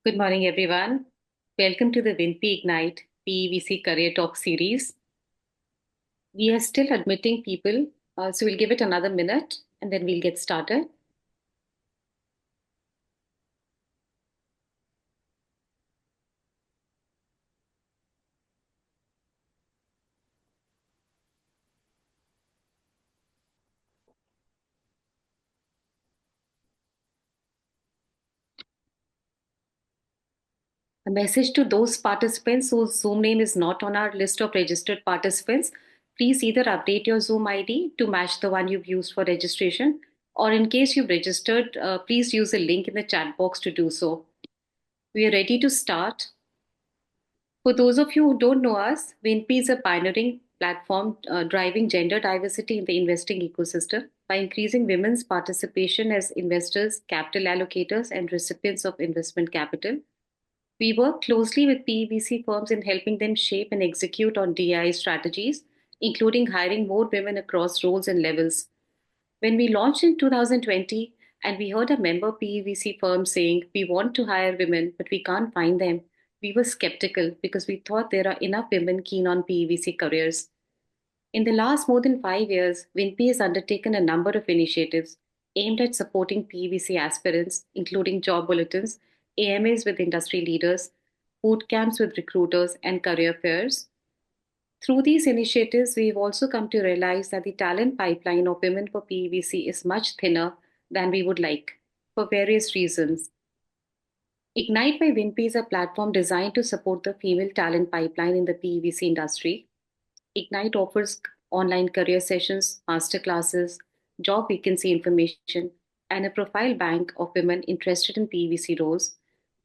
Good morning, everyone. Welcome to the Winpe Ignite PEVC Career Talk series. We are still admitting people, so we'll give it another minute and then we'll get started. A message to those participants whose Zoom name is not on our list of registered participants. Please either update your Zoom ID to match the one you've used for registration, or in case you've registered, please use the link in the chat box to do so. We are ready to start. For those of you who don't know us, Winpe is a pioneering platform driving gender diversity in the investing ecosystem by increasing women's participation as investors, capital allocators, and recipients of investment capital. We work closely with PEVC firms in helping them shape and execute on DI strategies, including hiring more women across roles and levels. When we launched in 2020, and we heard a member PEVC firm saying, "We want to hire women, but we can't find them," we were skeptical because we thought there are enough women keen on PEVC careers. In the last more than 5 years, Winpe has undertaken a number of initiatives aimed at supporting PEVC aspirants, including job bulletins, AMAs with industry leaders, boot camps with recruiters, and career fairs. Through these initiatives, we've also come to realize that the talent pipeline of women for PEVC is much thinner than we would like for various reasons. Ignite by Winpe is a platform designed to support the female talent pipeline in the PEVC industry. Ignite offers online career sessions, masterclasses, job vacancy information, and a profile bank of women interested in PEVC roles,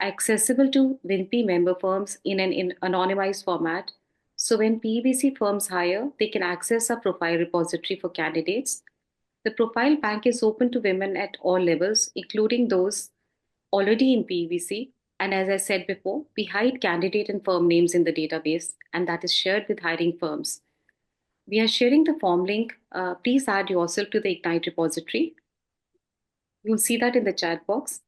accessible to Winpe member firms in an anonymized format. So when PEVC firms hire, they can access a profile repository for candidates. The profile bank is open to women at all levels, including those already in PEVC. And as I said before, we hide candidate and firm names in the database, and that is shared with hiring firms. We are sharing the form link. Please add yourself to the Ignite repository. You'll see that in the chat box.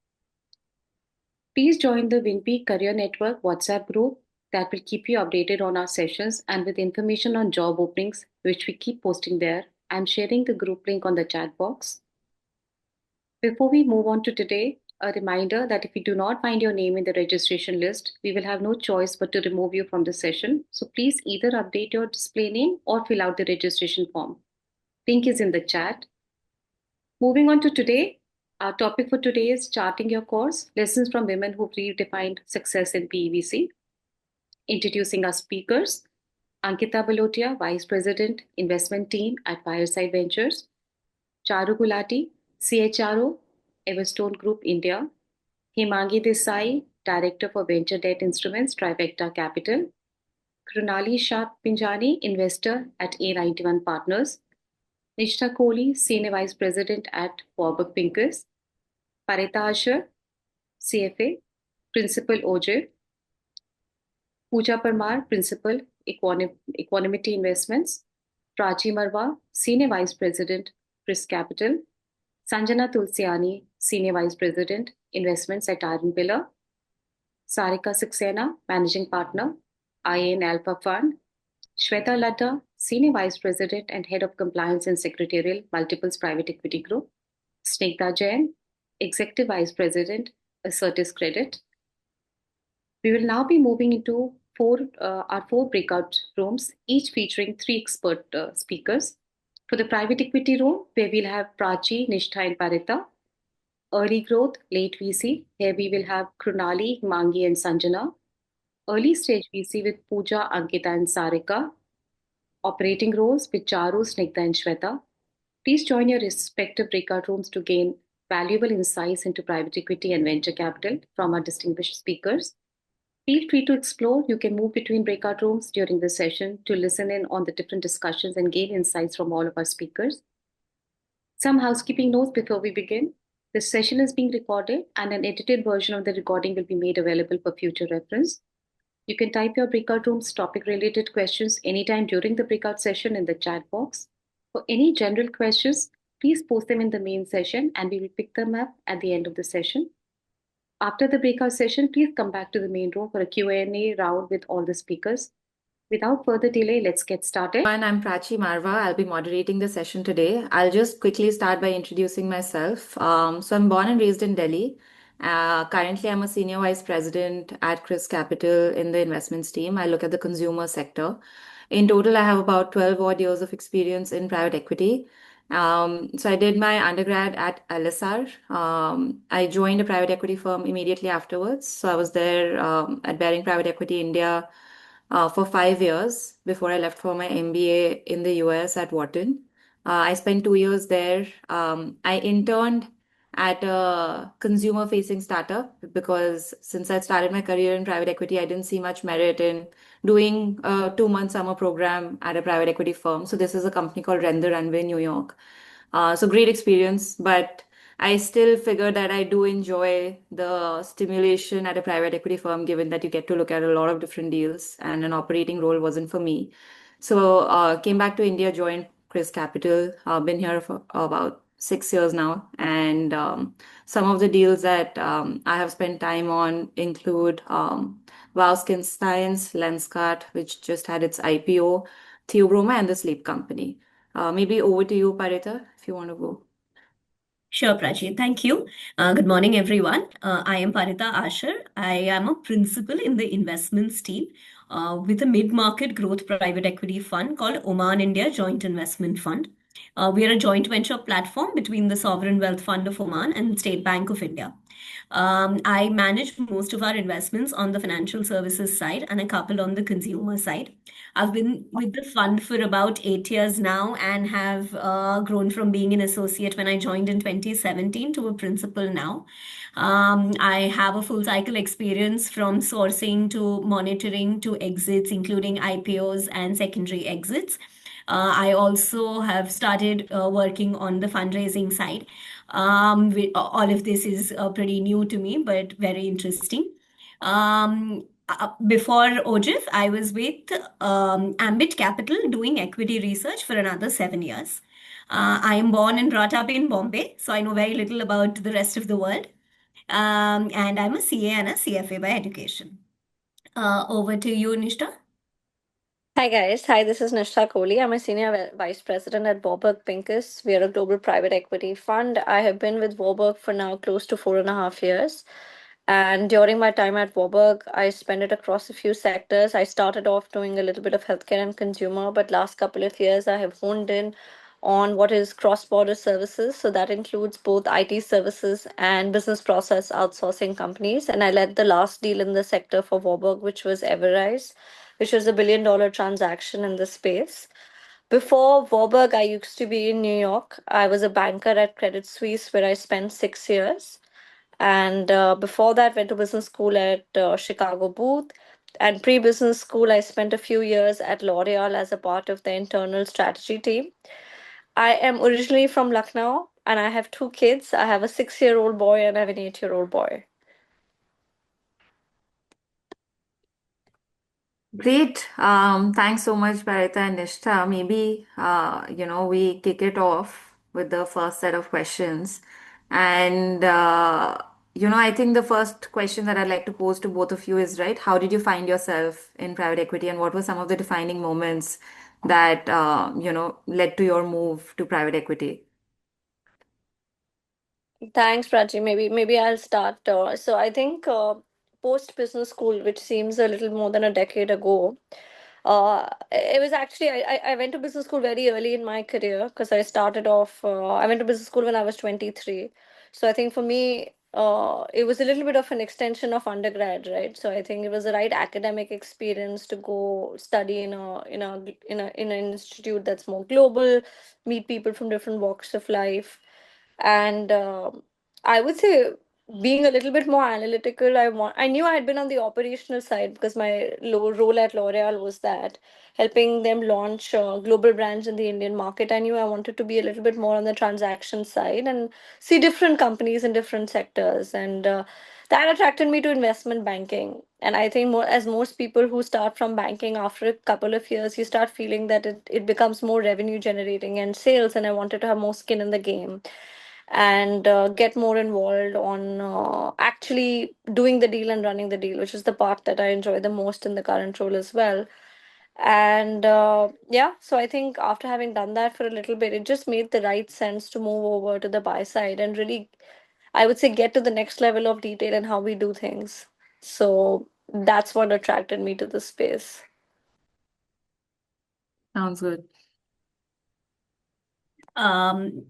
Please join the Winpe Career Network WhatsApp group that will keep you updated on our sessions and with information on job openings, which we keep posting there. I'm sharing the group link on the chat box. Before we move on to today, a reminder that if we do not find your name in the registration list, we will have no choice but to remove you from the session. So please either update your display name or fill out the registration form. Link is in the chat. Moving on to today, our topic for today is Charting Your Course, Lessons from Women Who've Redefined Success in PEVC. Introducing our speakers, Ankita Balotia, Vice President, Investment Team at Fireside Ventures, Charu Gulati, CHRO, Everstone Group India, Himangi Desai, Director for Venture Debt Instruments, Trifecta Capital, Krunali Shah Pinjani, Investor at A91 Partners, Nishtha Kohli, Senior Vice President at Warburg Pincus, Parita Ashar, CFA, Principal OIJIF, Pooja Parmar, Principal Equanimity Investments, Prachi Marwah, Senior Vice President, ChrysCapital, Sanjana Tulsiani, Senior Vice President, Investments at Iron Pillar, Sarika Saxena, Managing Partner, IAN Alpha Fund, Shweta Latta, Senior Vice President and Head of Compliance and Secretarial, Multiples Private Equity Group, Snigdha Jain, Executive Vice President, Assertis Credit. We will now be moving into our four breakout rooms, each featuring three expert speakers. For the private equity room, where we'll have Prachi, Nishtha, and Parita. Early growth, late VC, here we will have Krunali, Mangi, and Sanjana. Early stage VC with Pooja, Ankita, and Sarika. Operating roles with Charu, Snigdha, and Shweta. Please join your respective breakout rooms to gain valuable insights into private equity and venture capital from our distinguished speakers. Feel free to explore. You can move between breakout rooms during the session to listen in on the different discussions and gain insights from all of our speakers. Some housekeeping notes before we begin. This session is being recorded and an edited version of the recording will be made available for future reference. You can type your breakout room's topic-related questions anytime during the breakout session in the chat box. For any general questions, please post them in the main session and we will pick them up at the end of the session. After the breakout session, please come back to the main room for a Q&A round with all the speakers. Without further delay, let's get started. And I'm Prachi Marwah. I'll be moderating the session today. I'll just quickly start by introducing myself. So I'm born and raised in Delhi. Currently, I'm a senior vice president at ChrysCapital in the investments team. I look at the consumer sector. In total, I have about 12 odd years of experience in private equity. So I did my undergrad at LSR. I joined a private equity firm immediately afterwards. So I was there at Baring Private Equity India for 5 years before I left for my MBA in the US at Wharton. I spent 2 years there. I interned at a consumer facing startup because since I started my career in private equity, I didn't see much merit in doing a 2 month summer program at a private equity firm. So this is a company called Rent the Runway, New York. So great experience, but I still figure that I do enjoy the stimulation at a private equity firm, given that you get to look at a lot of different deals, and an operating role wasn't for me. So came back to India, joined ChrysCapital. Been here for about 6 years now, and some of the deals that I have spent time on include Wow Skin Science, Lenskart, which just had its IPO, Theobroma, and the Sleep Company. Maybe over to you, Parita, if you want to go. Sure, Prachi. Thank you. Good morning, everyone. I am Parita Ashar. I am a principal in the investments team with a mid-market growth private equity fund called Oman India Joint Investment Fund. We are a joint venture platform between the Sovereign Wealth Fund of Oman and State Bank of India. I manage most of our investments on the financial services side and a couple on the consumer side. I've been with the fund for about 8 years now and have grown from being an associate when I joined in 2017 to a principal now. I have a full cycle experience from sourcing to monitoring to exits, including IPOs and secondary exits. I also have started working on the fundraising side. All of this is pretty new to me, but very interesting. Before OIJIF, I was with Ambit Capital doing equity research for another 7 years. I am born and brought up in Bombay, so I know very little about the rest of the world. And I'm a CA and a CFA by education. Over to you, Nishtha. Hi guys. Hi, this is Nishtha Kohli. I'm a senior vice president at Warburg Pincus. We are a global private equity fund. I have been with Warburg for now close to 4.5 years. And during my time at Warburg, I spent it across a few sectors. I started off doing a little bit of healthcare and consumer, but last couple of years I have honed in on what is cross-border services. So that includes both IT services and business process outsourcing companies. And I led the last deal in the sector for Warburg, which was Everrise, which was a $1 billion transaction in the space. Before Warburg, I used to be in New York. I was a banker at Credit Suisse, where I spent 6 years. And before that, went to business school at Chicago Booth. And pre-business school, I spent a few years at L'Oreal as a part of the internal strategy team. I am originally from Lucknow, and I have two kids. I have a 6-year-old boy and I have an 8-year-old boy. Great. Thanks so much, Parita and Nishtha. Maybe, we kick it off with the first set of questions. And, I think the first question that I'd like to pose to both of you is, right, how did you find yourself in private equity and what were some of the defining moments that, led to your move to private equity? Thanks, Prachi. Maybe I'll start. So I think post business school, which seems a little more than a decade ago, it was actually I went to business school very early in my career because I started off. I went to business school when I was 23. So I think for me, it was a little bit of an extension of undergrad, right? So I think it was the right academic experience to go study in an institute that's more global, meet people from different walks of life, and I would say being a little bit more analytical. I knew I had been on the operational side because my role at L'Oreal was that helping them launch global brands in the Indian market. I knew I wanted to be a little bit more on the transaction side and see different companies in different sectors, and that attracted me to investment banking. And I think more as most people who start from banking, after a couple of years you start feeling that it becomes more revenue generating and sales, and I wanted to have more skin in the game. and get more involved on actually doing the deal and running the deal, which is the part that I enjoy the most in the current role as well. And yeah, so I think after having done that for a little bit, it just made the right sense to move over to the buy side and really, I would say, get to the next level of detail in how we do things. So that's what attracted me to the space. Sounds good. Um,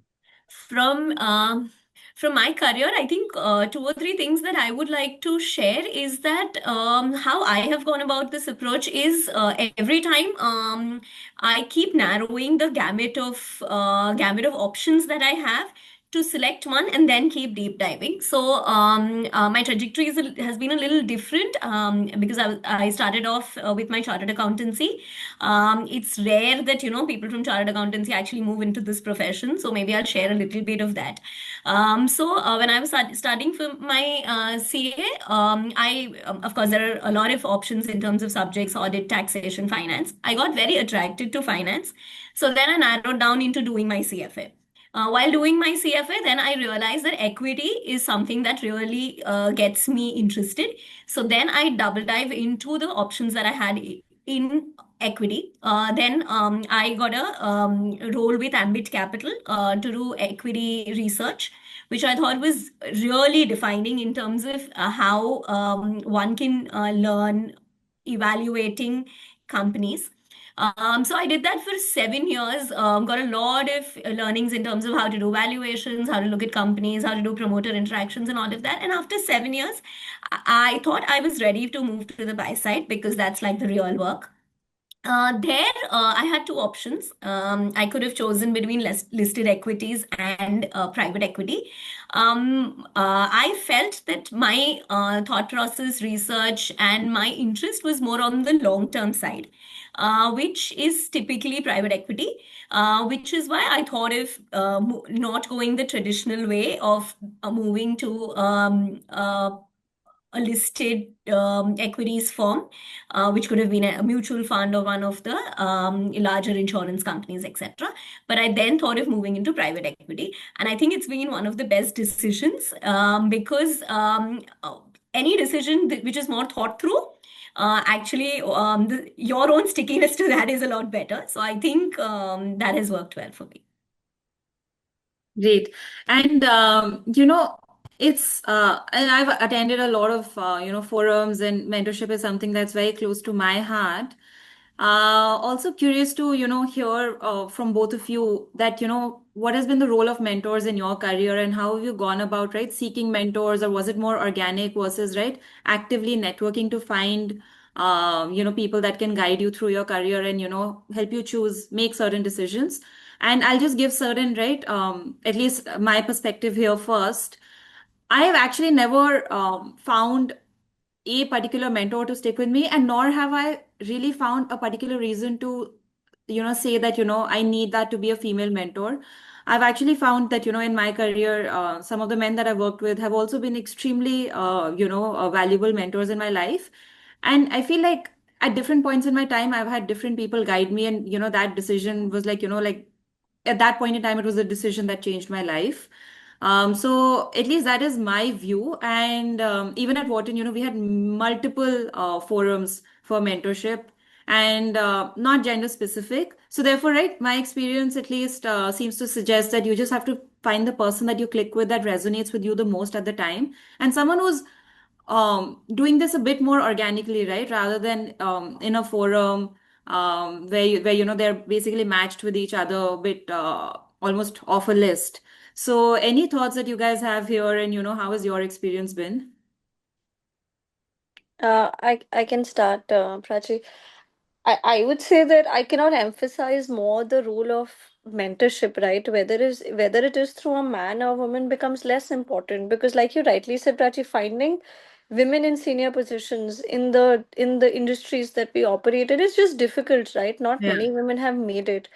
from from my career, I think two or three things that I would like to share is that how I have gone about this approach is every time I keep narrowing the gamut of options that I have to select one and then keep deep diving. So my trajectory has been a little different because I started off with my chartered accountancy. It's rare that people from chartered accountancy actually move into this profession, so maybe I'll share a little bit of that. When I was studying for my CA, of course there are a lot of options in terms of subjects: audit, taxation, finance. I got very attracted to finance, so then I narrowed down into doing my CFA. While doing my CFA, then I realized that equity is something that really gets me interested. So then I double dive into the options that I had in equity. Then I got a role with Ambit Capital to do equity research, which I thought was really defining in terms of how one can learn evaluating companies. So I did that for 7 years. Got a lot of learnings in terms of how to do valuations, how to look at companies, how to do promoter interactions, and all of that. And after 7 years, I thought I was ready to move to the buy side because that's like the real work. I had two options. I could have chosen between listed equities and private equity. I felt that my thought process, research, and my interest was more on the long term side, which is typically private equity, which is why I thought of not going the traditional way of moving to a listed equities firm, which could have been a mutual fund or one of the larger insurance companies, etc. But I then thought of moving into private equity, and I think it's been one of the best decisions because any decision which is more thought through, actually, your own stickiness to that is a lot better. So I think that has worked well for me. Great. And and I've attended a lot of forums, and mentorship is something that's very close to my heart. Also curious to hear from both of you that what has been the role of mentors in your career, and how have you gone about, right, seeking mentors, or was it more organic versus, right, actively networking to find people that can guide you through your career and help you make certain decisions. And I'll just give certain, right, at least my perspective here first. I have actually never found a particular mentor to stick with me, and nor have I really found a particular reason to say that I need that to be a female mentor. I've actually found that in my career, some of the men that I've worked with have also been extremely valuable mentors in my life. And I feel like at different points in my time, I've had different people guide me, and that decision was like like at that point in time, it was a decision that changed my life. So at least that is my view. And even at Wharton, we had multiple forums for mentorship, and not gender specific. So therefore, right, my experience at least seems to suggest that you just have to find the person that you click with, that resonates with you the most at the time, and someone who's doing this a bit more organically, right, rather than in a forum where they're basically matched with each other a bit, almost off a list. So any thoughts that you guys have here, and how has your experience been? I can start, Prachi. I would say that I cannot emphasize more the role of mentorship, right? Whether it is through a man or woman becomes less important, because like you rightly said, Prachi, finding women in senior positions in the industries that we operate in is just difficult, right? Not Yeah. many women have made it.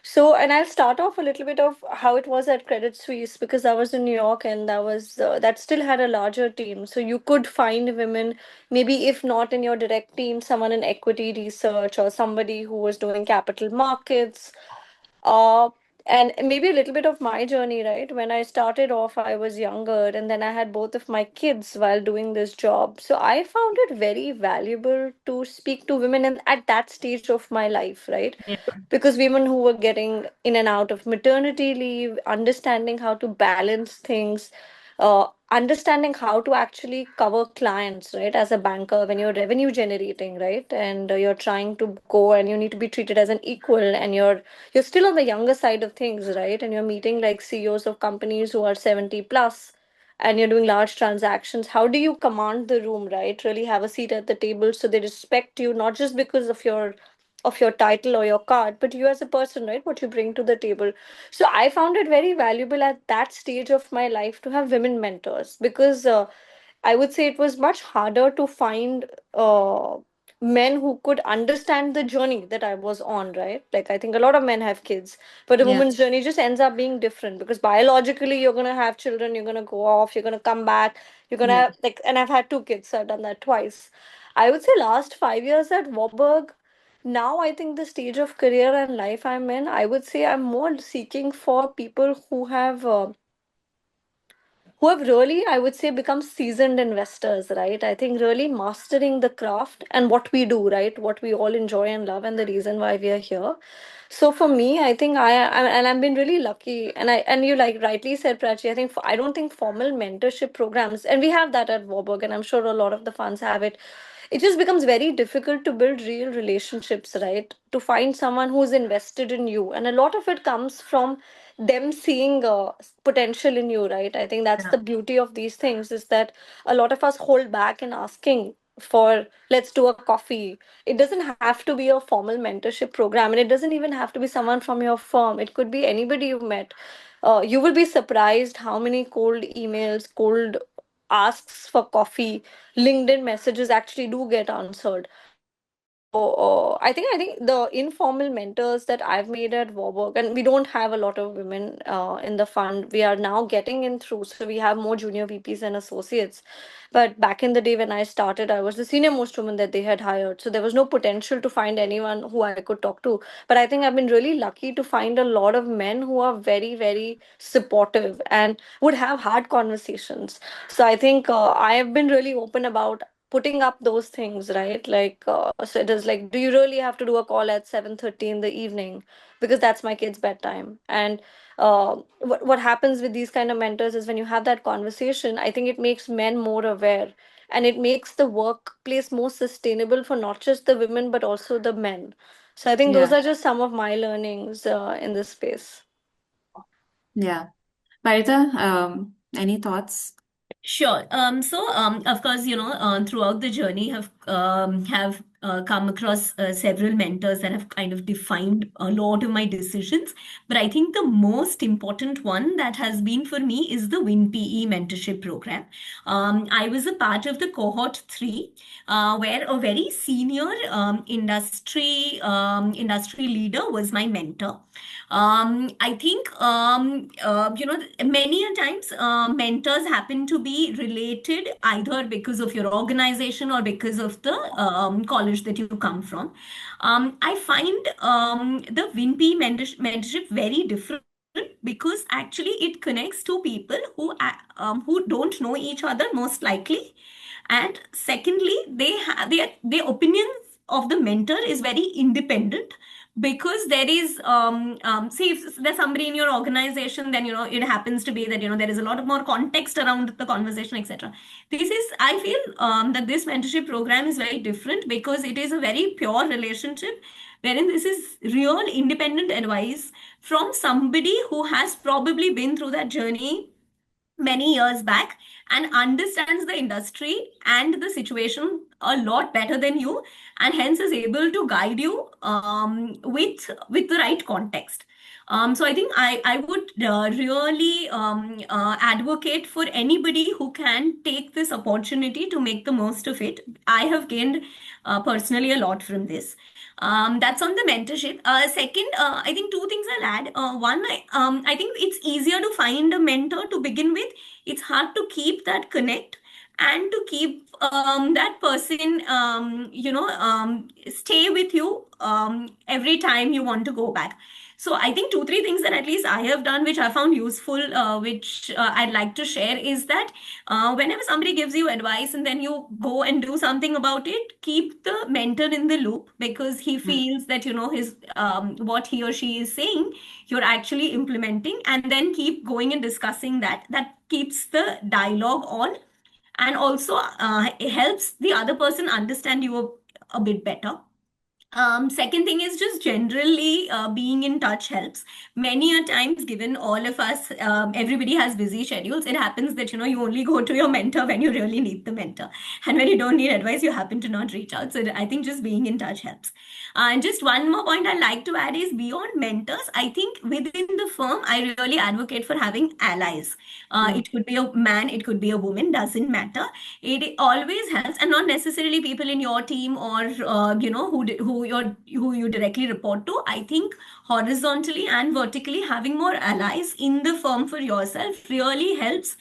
So, and I'll start off a little bit of how it was at Credit Suisse, because I was in New York, and that still had a larger team. So you could find women, maybe if not in your direct team, someone in equity research or somebody who was doing capital markets. Uh, And maybe a little bit of my journey, right? When I started off, I was younger, and then I had both of my kids while doing this job. So I found it very valuable to speak to women at that stage of my life, right? Yeah. Because women who were getting in and out of maternity leave, understanding how to balance things, understanding how to actually cover clients, right? As a banker, when you're revenue generating, right? And you're trying to go and you need to be treated as an equal, and you're still on the younger side of things, right? And you're meeting like CEOs of companies who are 70 plus, and you're doing large transactions. How do you command the room, right? Really have a seat at the table so they respect you, not just because of your title or your card, but you as a person, right? What you bring to the table. So I found it very valuable at that stage of my life to have women mentors, because I would say it was much harder to find men who could understand the journey that I was on, right? Like, I think a lot of men have kids, but a Yeah. woman's journey just ends up being different, because biologically, you're going to have children, you're going to go off, you're going to come back, you're going Yeah. to, like, and I've had two kids, so I've done that twice. I would say last 5 years at Warburg, now I think the stage of career and life I'm in, I would say I'm more seeking for people who have really, I would say, become seasoned investors, right? I think really mastering the craft and what we do, right? What we all enjoy and love, and the reason why we are here. So for me, I think and I've been really lucky, and you like rightly said, Prachi. I think I don't think formal mentorship programs, and we have that at Warburg, and I'm sure a lot of the funds have it. It just becomes very difficult to build real relationships, right? To find someone who's invested in you, and a lot of it comes from them seeing potential in you, right? I think that's Yeah. the beauty of these things, is that a lot of us hold back in asking for, let's do a coffee. It doesn't have to be a formal mentorship program, and it doesn't even have to be someone from your firm. It could be anybody you've met. You will be surprised how many cold emails, cold asks for coffee, LinkedIn messages actually do get answered. So I think the informal mentors that I've made at Warburg, and we don't have a lot of women in the fund. We are now getting in through, so we have more junior VPs and associates. But back in the day when I started, I was the senior most woman that they had hired. So there was no potential to find anyone who I could talk to. But I think I've been really lucky to find a lot of men who are very, very supportive and would have hard conversations. So I think I have been really open about putting up those things, right? Like, so it is like, do you really have to do a call at 7:30 in the evening? Because that's my kid's bedtime. And what happens with these kind of mentors is when you have that conversation, I think it makes men more aware, and it makes the workplace more sustainable for not just the women but also the men. So I think those Yeah. are just some of my learnings in this space. Yeah. Parita, any thoughts? Sure. Of course, throughout the journey, have come across several mentors that have kind of defined a lot of my decisions. But I think the most important one that has been for me is the Winpe mentorship program. I was a part of the cohort three, where a very senior industry leader was my mentor. I think many a times mentors happen to be related either because of your organization or because of the college that you come from. I find the Winpe mentorship very different because actually it connects to people who don't know each other most likely, and secondly they have their opinions of the mentor is very independent, because there is see, if there's somebody in your organization, then it happens to be that there is a lot of more context around the conversation, etc. This is, I feel, that this mentorship program is very different because it is a very pure relationship, wherein this is real independent advice from somebody who has probably been through that journey many years back and understands the industry and the situation a lot better than you, and hence is able to guide you with the right context. So I think I would really advocate for anybody who can take this opportunity to make the most of it. I have gained personally a lot from this. That's on the mentorship. Second, I think two things I'll add. One, I think it's easier to find a mentor to begin with. It's hard to keep that connect and to keep that person, stay with you every time you want to go back. So I think two, three things that at least I have done, which I found useful, which I'd like to share, is that whenever somebody gives you advice and then you go and do something about it, keep the mentor in the loop, because he feels that, his what he or she is saying, you're actually implementing, and then keep going and discussing that. That keeps the dialogue on, and also it helps the other person understand you a bit better. Second thing is just generally being in touch helps. Many a times, given all of us, everybody has busy schedules. It happens that you only go to your mentor when you really need the mentor, and when you don't need advice, you happen to not reach out. So I think just being in touch helps. And just one more point I'd like to add is beyond mentors. I think within the firm, I really advocate for having allies. It could be a man, it could be a woman, doesn't matter. It always helps, and not necessarily people in your team or who you directly report to. I think horizontally and vertically having more allies in the firm for yourself really helps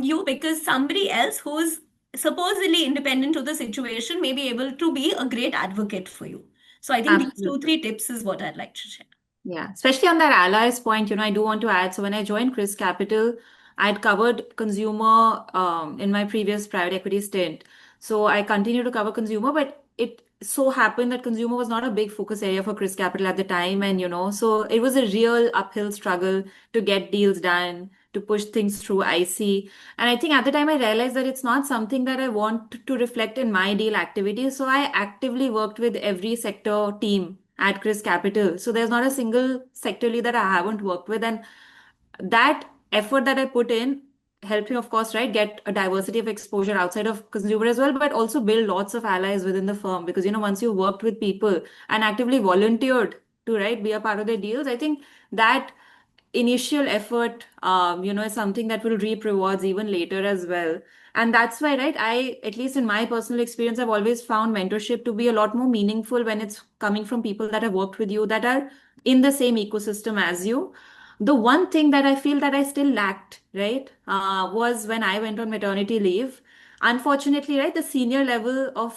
you, because somebody else who's supposedly independent to the situation may be able to be a great advocate for you. So I think these two, Absolutely. three tips is what I'd like to share. Yeah, especially on that allies point, I do want to add. So when I joined ChrysCapital, I'd covered consumer in my previous private equity stint. So I continued to cover consumer, but it so happened that consumer was not a big focus area for ChrysCapital at the time. And, so it was a real uphill struggle to get deals done, to push things through IC. And I think at the time I realized that it's not something that I want to reflect in my deal activities. So I actively worked with every sector team at ChrysCapital. So there's not a single sector lead that I haven't worked with. And that effort that I put in helped me, of course, right, get a diversity of exposure outside of consumer as well, but also build lots of allies within the firm. Because, once you worked with people and actively volunteered to, right, be a part of their deals, I think that initial effort, is something that will reap rewards even later as well. And that's why, right, at least in my personal experience, I've always found mentorship to be a lot more meaningful when it's coming from people that have worked with you, that are in the same ecosystem as you. The one thing that I feel that I still lacked, right, was when I went on maternity leave. Unfortunately, right, the senior level of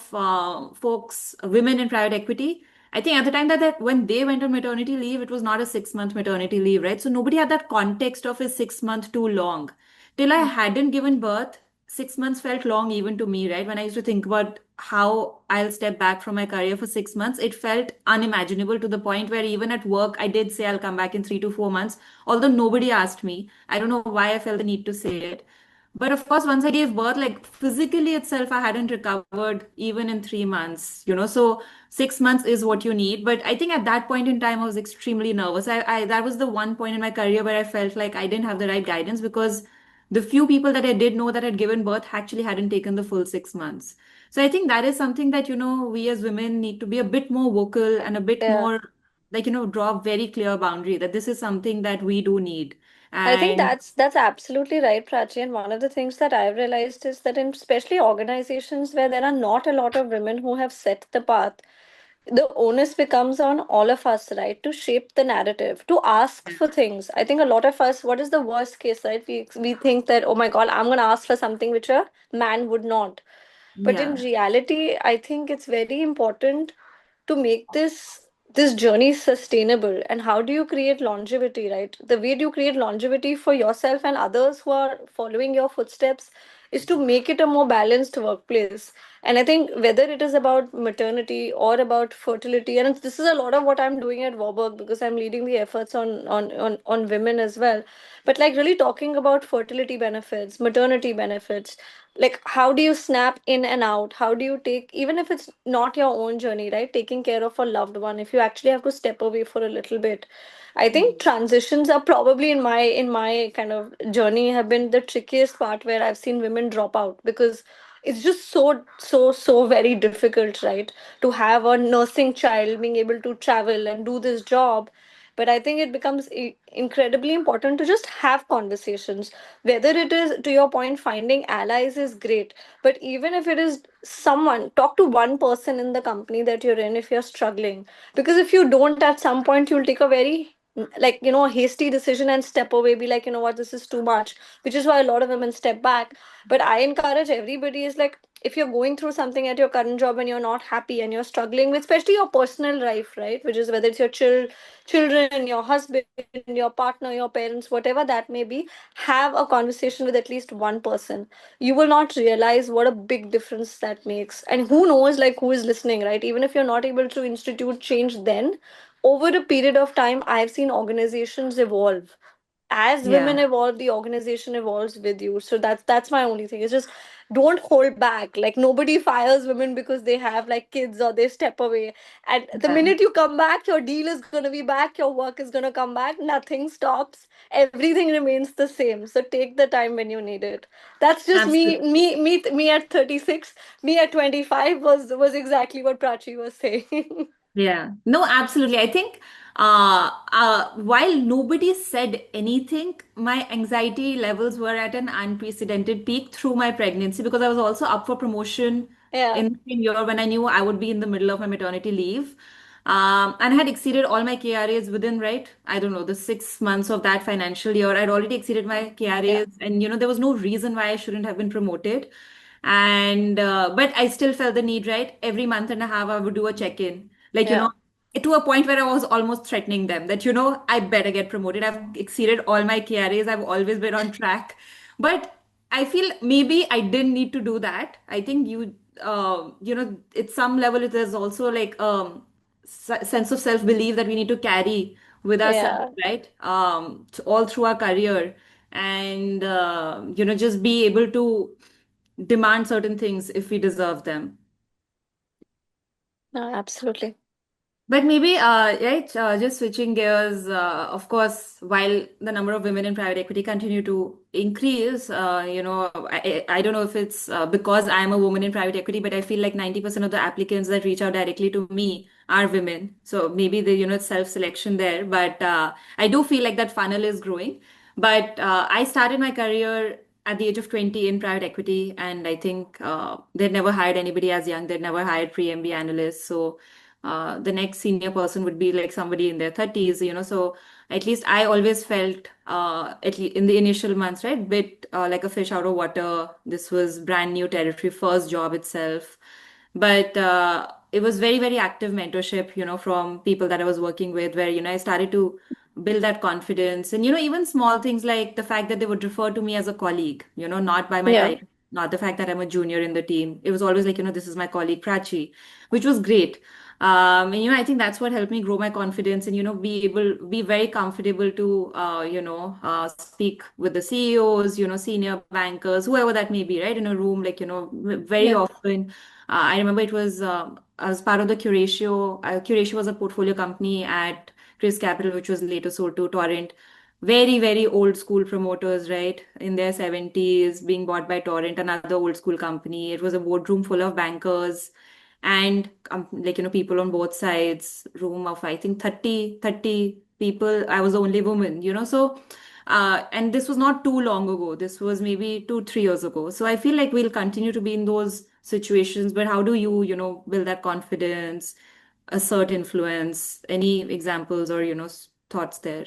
folks, women in private equity, I think at the time that when they went on maternity leave, it was not a 6 month maternity leave, right? So nobody had that context of a 6 month too long. Till I hadn't given birth, 6 months felt long even to me, right? When I used to think about how I'll step back from my career for 6 months, it felt unimaginable, to the point where even at work, I did say I'll come back in 3 to 4 months, although nobody asked me. I don't know why I felt the need to say it. But of course, once I gave birth, like physically itself, I hadn't recovered even in 3 months. So 6 months is what you need. But I think at that point in time, I was extremely nervous. That was the one point in my career where I felt like I didn't have the right guidance, because the few people that I did know that had given birth actually hadn't taken the full 6 months. So I think that is something that, we as women need to be a bit more vocal and a bit Yeah. more, like, draw a very clear boundary that this is something that we do need. I think And that's absolutely right, Prachi. And one of the things that I've realized is that in especially organizations where there are not a lot of women who have set the path, the onus becomes on all of us, right, to shape the narrative, to ask for things. I think a lot of us, what is the worst case, right? We think that, oh my God, I'm gonna ask for something which a man would not. But in yeah. reality, I think it's very important to make this journey sustainable. And how do you create longevity, right? The way you create longevity for yourself and others who are following your footsteps is to make it a more balanced workplace. And I think whether it is about maternity or about fertility, and this is a lot of what I'm doing at Warburg, because I'm leading the efforts on women as well. But like really talking about fertility benefits, maternity benefits, like how do you snap in and out, how do you take, even if it's not your own journey, right, taking care of a loved one, if you actually have to step away for a little bit. I think transitions are probably in my kind of journey have been the trickiest part, where I've seen women drop out, because it's just so very difficult, right, to have a nursing child, being able to travel and do this job. But I think it becomes incredibly important to just have conversations. Whether it is, to your point, finding allies is great, but even if it is someone, talk to one person in the company that you're in if you're struggling. Because if you don't, at some point you'll take a very, like, a hasty decision and step away, be like, you know what, this is too much, which is why a lot of women step back. But I encourage everybody is like, if you're going through something at your current job and you're not happy and you're struggling with, especially your personal life, right? Which is whether it's your children, your husband, your partner, your parents, whatever that may be, have a conversation with at least one person. You will not realize what a big difference that makes. And who knows, like, who is listening, right? Even if you're not able to institute change then, over a period of time, I've seen organizations evolve. As women Yeah, evolve, the organization evolves with you. So that's my only thing. It's just don't hold back. Like, nobody fires women because they have like kids or they step away. And the yeah, minute you come back, your deal is gonna be back, your work is gonna come back, nothing stops, everything remains the same. So take the time when you need it. That's just me, absolutely. me at 36, me at 25 was exactly what Prachi was saying. Yeah, no, absolutely. I think while nobody said anything, my anxiety levels were at an unprecedented peak through my pregnancy because I was also up for promotion Yeah, in the same year when I knew I would be in the middle of my maternity leave. And I had exceeded all my KRAs within, right? I don't know, the 6 months of that financial year. I'd already exceeded my yeah, KRAs, and there was no reason why I shouldn't have been promoted. And but I still felt the need, right? Every month and a half, I would do a check-in, like yeah, to a point where I was almost threatening them that I better get promoted. I've exceeded all my KRAs. I've always been on track, but I feel maybe I didn't need to do that. I think at some level, it is also like sense of self-belief that we need to carry with ourselves, yeah. right? All through our career, and just be able to demand certain things if we deserve them. No, absolutely. But maybe, right, just switching gears, of course, while the number of women in private equity continue to increase, I don't know if it's because I'm a woman in private equity, but I feel like 90% of the applicants that reach out directly to me are women. So maybe it's self-selection there, but I do feel like that funnel is growing. But I started my career at the age of 20 in private equity, and I think they'd never hired anybody as young. They'd never hired pre-MB analysts. So the next senior person would be like somebody in their 30s, so at least I always felt at least in the initial months, right, bit like a fish out of water. This was brand new territory, first job itself, but it was very, very active mentorship, from people that I was working with, where I started to build that confidence. And even small things like the fact that they would refer to me as a colleague, not by my Yeah. title, not the fact that I'm a junior in the team. It was always like, this is my colleague Prachi, which was great. And I think that's what helped me grow my confidence and be very comfortable to speak with the CEOs, senior bankers, whoever that may be, right, in a room, like very Yeah. often. I remember it was I was part of the Curatio. Curatio was a portfolio company at ChrysCapital, which was later sold to Torrent. Very, very old school promoters, right, in their 70s, being bought by Torrent, another old school company. It was a boardroom full of bankers and people on both sides, room of I think 30 people. I was the only woman, so and this was not too long ago. This was maybe 2 3 years ago. So I feel like we'll continue to be in those situations, but how do you build that confidence, assert influence? Any examples or thoughts there?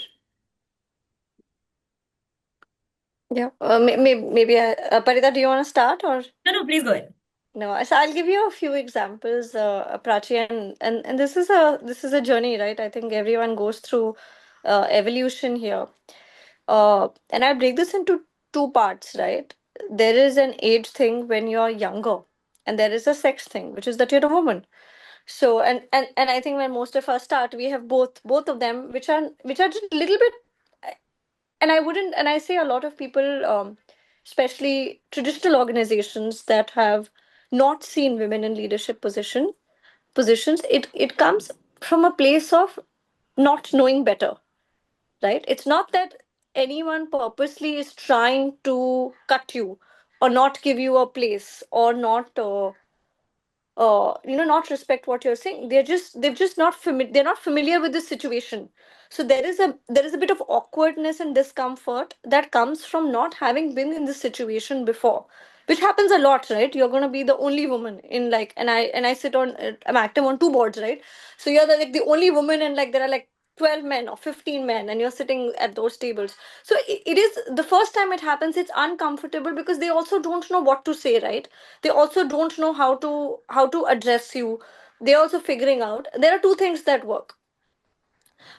Yeah. Maybe Parita, do you want to start or No, no, please go ahead. no? So I'll give you a few examples, Prachi, and this is a journey, right? I think everyone goes through evolution here. And I break this into two parts, right? There is an age thing when you're younger, and there is a sex thing, which is that you're a woman. So and I think when most of us start, we have both of them, which are just a little bit. And I wouldn't, and I say a lot of people, especially traditional organizations that have not seen women in leadership positions, it comes from a place of not knowing better, right? It's not that anyone purposely is trying to cut you or not give you a place or not not respect what you're saying. They're just not they're not familiar with the situation. So there is a bit of awkwardness and discomfort that comes from not having been in this situation before, which happens a lot, right? You're going to be the only woman in, like, and I sit on I'm active on two boards, right? So you're like the only woman, and like there are like 12 men or 15 men, and you're sitting at those tables. So it is the first time it happens, it's uncomfortable because they also don't know what to say, right? They also don't know how to address you. They're also figuring out. There are two things that work.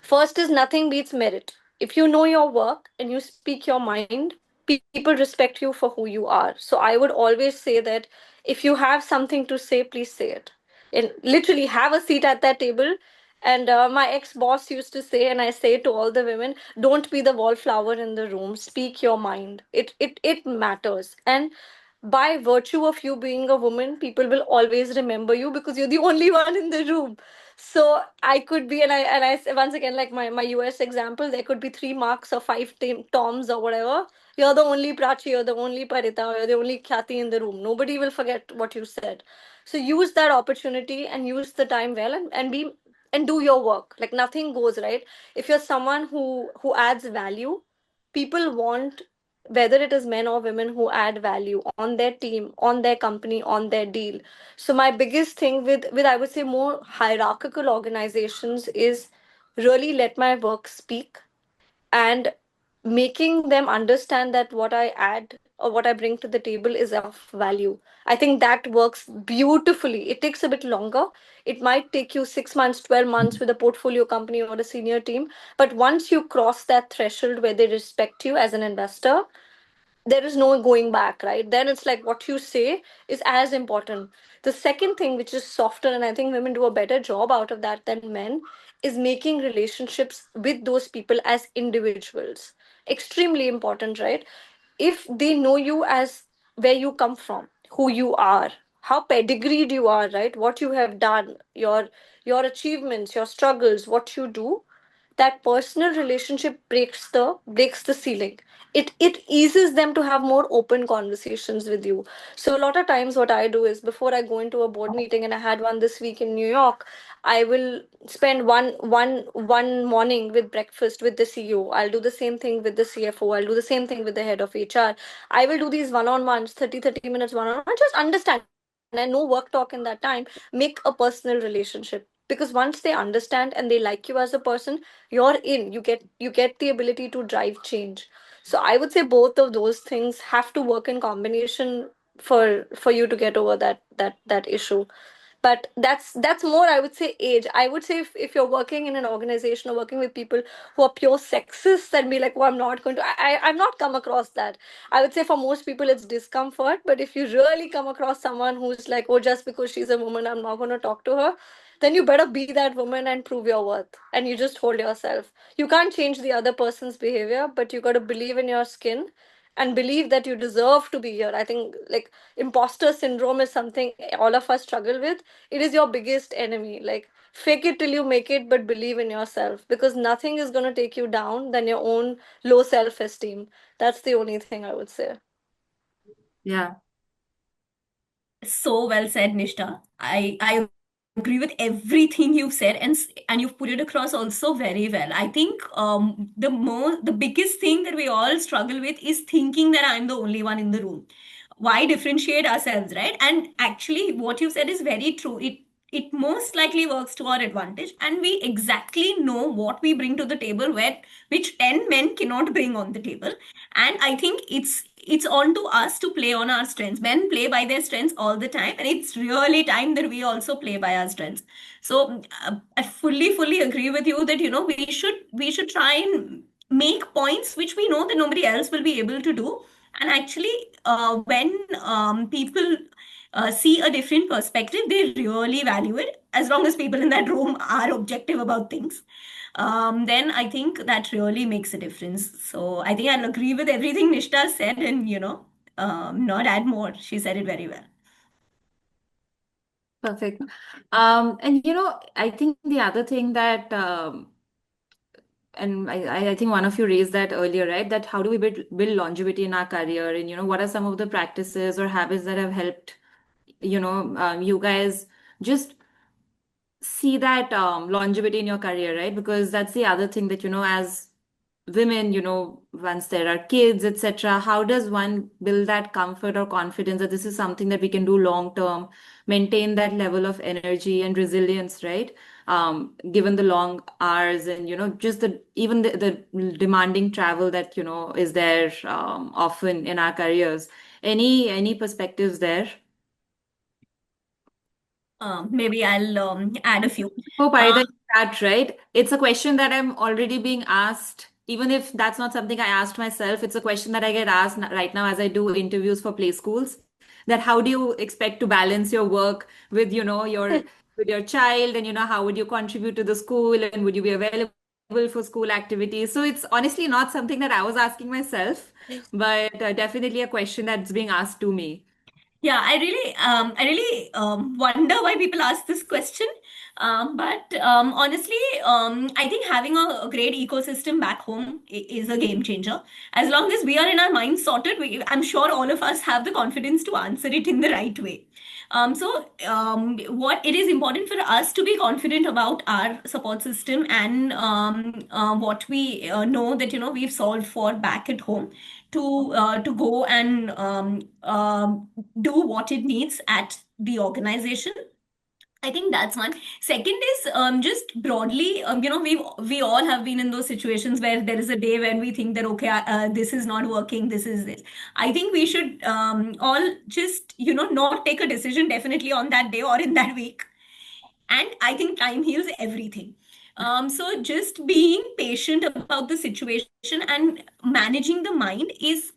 First is nothing beats merit. If you know your work and you speak your mind, people respect you for who you are. So I would always say that if you have something to say, please say it. And literally have a seat at that table. And my ex boss used to say, and I say to all the women, don't be the wallflower in the room. Speak your mind. It matters. And by virtue of you being a woman, people will always remember you because you're the only one in the room. So I could be, and I say once again, like my US example, there could be three marks or five toms or whatever. You're the only Prachi, you're the only Parita, you're the only Khyati in the room. Nobody will forget what you said. So use that opportunity and use the time well, and be and do your work. Like nothing goes right. If you're someone who adds value, people want, whether it is men or women who add value on their team, on their company, on their deal. So my biggest thing with I would say more hierarchical organizations is really let my work speak, and making them understand that what I add or what I bring to the table is of value. I think that works beautifully. It takes a bit longer. It might take you 6 months, 12 months with a portfolio company or a senior team. But once you cross that threshold where they respect you as an investor, there is no going back, right? Then it's like what you say is as important. The second thing, which is softer, and I think women do a better job out of that than men, is making relationships with those people as individuals. Extremely important, right? If they know you as where you come from, who you are, how pedigreed you are, right? What you have done, your achievements, your struggles, what you do, that personal relationship breaks the ceiling. It eases them to have more open conversations with you. So a lot of times what I do is, before I go into a board meeting, and I had one this week in New York, I will spend one morning with breakfast with the CEO. I'll do the same thing with the CFO. I'll do the same thing with the head of HR. I will do these one-on-ones, 30 minutes one-on-one, just understand, and no work talk in that time. Make a personal relationship, because once they understand and they like you as a person, you're in. You get the ability to drive change. So I would say both of those things have to work in combination for you to get over that issue. But that's more, I would say, age. I would say if you're working in an organization or working with people who are pure sexists and be like, oh, I'm not going to, I've not come across that. I would say for most people it's discomfort. But if you really come across someone who's like, oh, just because she's a woman, I'm not going to talk to her, then you better be that woman and prove your worth. And you just hold yourself. You can't change the other person's behavior, but you got to believe in your skin and believe that you deserve to be here. I think like imposter syndrome is something all of us struggle with. It is your biggest enemy. Like fake it till you make it, but believe in yourself, because nothing is going to take you down than your own low self-esteem. That's the only thing I would say. Yeah. So well said, Nishta. I agree with everything you've said, and you've put it across also very well. I think the biggest thing that we all struggle with is thinking that I'm the only one in the room. Why differentiate ourselves, right? And actually, what you said is very true. It most likely works to our advantage, and we exactly know what we bring to the table, where which 10 men cannot bring on the table. And I think it's on to us to play on our strengths. Men play by their strengths all the time, and it's really time that we also play by our strengths. So I fully agree with you that we should try and make points which we know that nobody else will be able to do. And actually, when people see a different perspective, they really value it, as long as people in that room are objective about things. Then I think that really makes a difference. So I think I'll agree with everything Nishta said, and not add more. She said it very well. Perfect. And I think the other thing that and I think one of you raised that earlier, right? That how do we build longevity in our career, and what are some of the practices or habits that have helped you guys just see that longevity in your career, right? Because that's the other thing that as women, once there are kids, etc., how does one build that comfort or confidence that this is something that we can do long term, maintain that level of energy and resilience, right? Given the long hours and, just even the demanding travel that, is there often in our careers. Any perspectives there? Maybe I'll add a few. Oh, Uh, Parita, that right? It's a question that I'm already being asked. Even if that's not something I asked myself, it's a question that I get asked right now as I do interviews for play schools. That how do you expect to balance your work with, your child, and how would you contribute to the school, and would you be available for school activities? So it's honestly not something that I was asking myself, but definitely a question that's being asked to me. Yeah, I really wonder why people ask this question. But honestly, I think having a great ecosystem back home is a game changer. As long as we are in our minds sorted, I'm sure all of us have the confidence to answer it in the right way. What it is important for us to be confident about our support system and what we know that we've solved for back at home to go and do what it needs at the organization. I think that's one. Second is just broadly, we all have been in those situations where there is a day when we think that okay, this is not working, this is this. I think we should all just not take a decision definitely on that day or in that week, and I think time heals everything. So just being patient about the situation and managing the mind is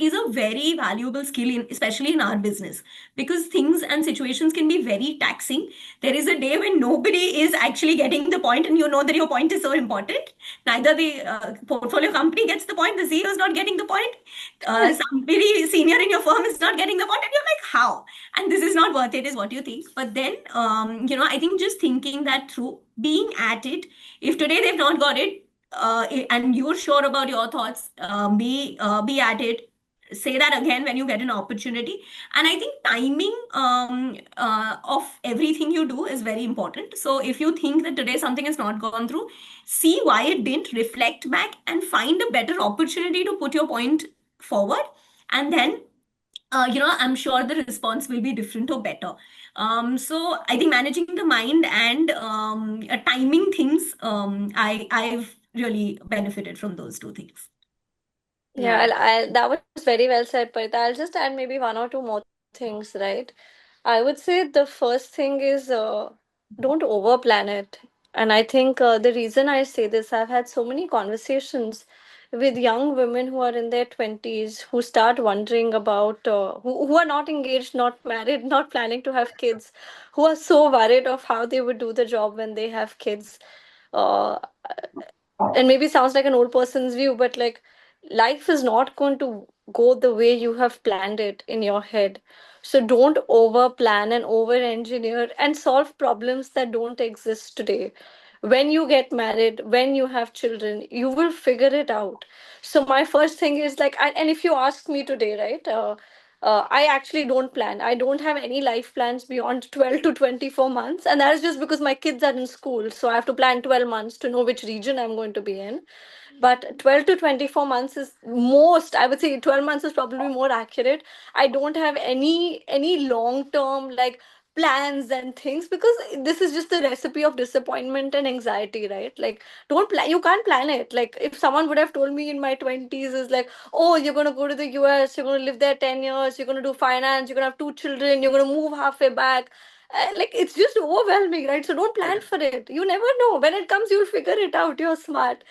a very valuable skill especially in our business, because things and situations can be very taxing. There is a day when nobody is actually getting the point, and you know that your point is so important. Neither the portfolio company gets the point, the CEO is not getting the point, somebody senior in your firm is not getting the point, and you're like, how? And this is not worth it, is what you think. But then I think just thinking that through, being at it, if today they've not got it, and you're sure about your thoughts, be at it, say that again when you get an opportunity. And I think timing of everything you do is very important. So if you think that today something has not gone through, see why it didn't, reflect back and find a better opportunity to put your point forward. And then I'm sure the response will be different or better. So I think managing the mind and timing things, I've really benefited from those two things. Yeah, Yeah. that was very well said, Parita. I'll just add maybe one or two more things, right? I would say the first thing is don't over plan it. And I think the reason I say this, I've had so many conversations with young women who are in their 20s who start wondering about, who are not engaged, not married, not planning to have kids, who are so worried of how they would do the job when they have kids. Uh, and maybe sounds like an old person's view, but like life is not going to go the way you have planned it in your head. So don't over plan and over engineer and solve problems that don't exist today. When you get married, when you have children, you will figure it out. So my first thing is like, and if you ask me today, right, I actually don't plan. I don't have any life plans beyond 12 to 24 months. And that is just because my kids are in school. So I have to plan 12 months to know which region I'm going to be in. But 12 to 24 months is most, I would say 12 months is probably more accurate. I don't have any long term like plans and things, because this is just the recipe of disappointment and anxiety, right? Like, don't plan, you can't plan it. Like, if someone would have told me in my 20s is like, oh, you're going to go to the US, you're going to live there 10 years, you're going to do finance, you're going to have two children, you're going to move halfway back, like it's just overwhelming, right? So don't plan for it. You never know, when it comes you'll figure it out. You're smart.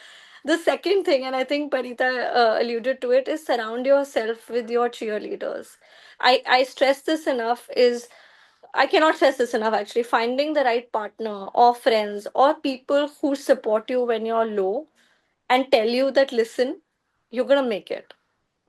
The second thing, and I think Parita alluded to it, is surround yourself with your cheerleaders. I stress this enough, is I cannot stress this enough actually. Finding the right partner or friends or people who support you when you're low and tell you that, listen, you're gonna make it.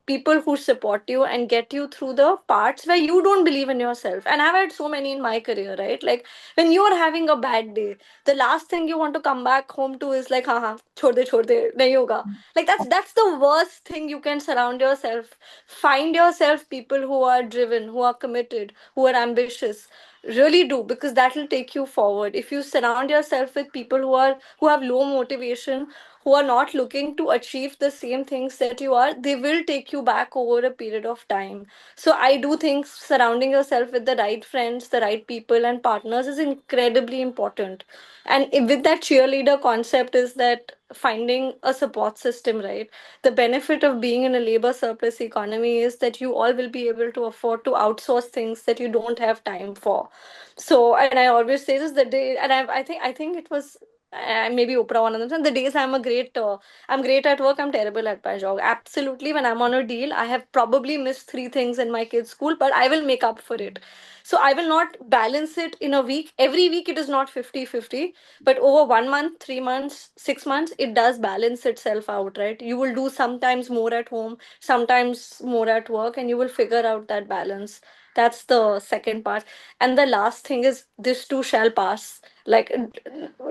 People who support you and get you through the parts where you don't believe in yourself. And I've had so many in my career, right? Like, when you're having a bad day, the last thing you want to come back home to is like, haha, chhod de, nahi hoga. Like, that's the worst thing. You can surround yourself, find yourself people who are driven, who are committed, who are ambitious. Really do, because that will take you forward. If you surround yourself with people who have low motivation, who are not looking to achieve the same things that you are, they will take you back over a period of time. So I do think surrounding yourself with the right friends, the right people and partners is incredibly important. And with that cheerleader concept is that finding a support system, right? The benefit of being in a labor surplus economy is that you all will be able to afford to outsource things that you don't have time for. So, and I always say this, the day, and I think it was maybe Oprah, one of them said, the days I'm great at work, I'm terrible at my job. Absolutely, when I'm on a deal, I have probably missed three things in my kids' school, but I will make up for it. So I will not balance it in a week. Every week it is not 50-50, but over 1 month, 3 months, 6 months, it does balance itself out, right? You will do sometimes more at home, sometimes more at work, and you will figure out that balance. That's the second part. And the last thing is this too shall pass. Like,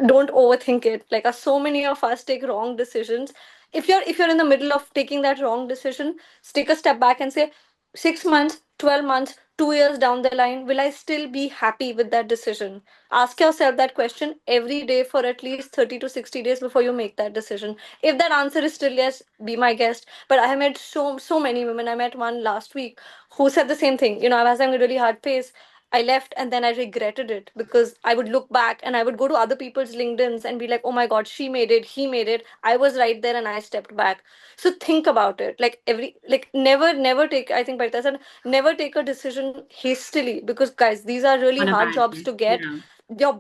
don't overthink it. Like, so many of us take wrong decisions. If you're in the middle of taking that wrong decision, take a step back and say, 6 months, 12 months, 2 years down the line, will I still be happy with that decision? Ask yourself that question every day for at least 30 to 60 days before you make that decision. If that answer is still yes, be my guest. But I have met so many women. I met one last week who said the same thing. I was having a really hard phase. I left and then I regretted it because I would look back and I would go to other people's LinkedIn's and be like, oh my God, she made it, he made it. I was right there and I stepped back. So think about it. Never take, I think Parita said, never take a decision hastily because, guys, these are really On a hard bad jobs day. to get. Yeah.